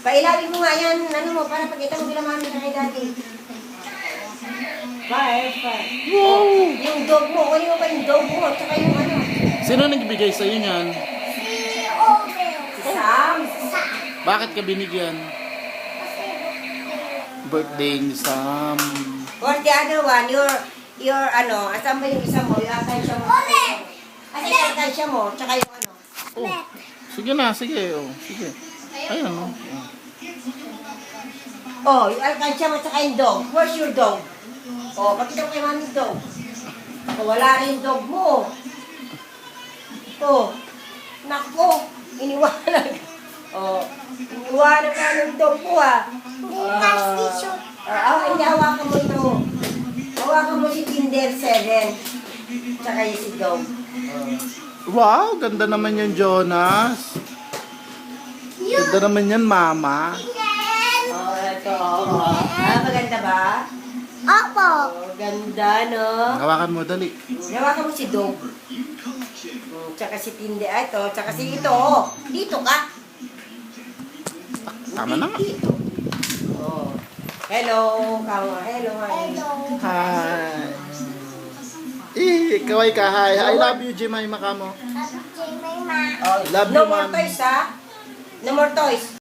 Pailawin mo nga yan, ano mo, para pagkita mo bilang mami na kay daddy. Bye. Wow! Yung dog mo, kunin mo pa yung dog mo, tsaka yung ano. Sino nagbigay sa'yo niyan? Si Sam. Bakit ka binigyan? Birthday ni Sam. Or the other one, your ano, asan ba yung isa mo, yung akansya mo. Asan yung akansya mo, tsaka yung ano. Oh, sige na, sige. Oh, sige. Ayan, oh. Oh, yung alkansya mo tsaka yung dog. Where's your dog? Oh, pakita mo kay mami yung dog. Oh, wala rin yung dog mo. Oh, nako, iniwanan. Oh, iniwanan ka ng dog mo ah. Hindi, hawakan mo ito. Hawakan mo si Tinder 7. Tsaka yung si dog. Wow, ganda naman yan, Jonas. Ganda naman yan, Mama. Oh, ito. Maganda ba? Opo. Oh, ganda, no? Hawakan mo, dali. Hawakan mo si dog. Tsaka si Tinder. Ito, tsaka si ito. Oh, dito ka. Tama na nga. Dito. Oh. Hello, kawa. Hello, honey. Hi. Ikaw ay kahay. I love you, Jemima ka mo. Oh, Love no you, more Mami. toys, ha? No more toys.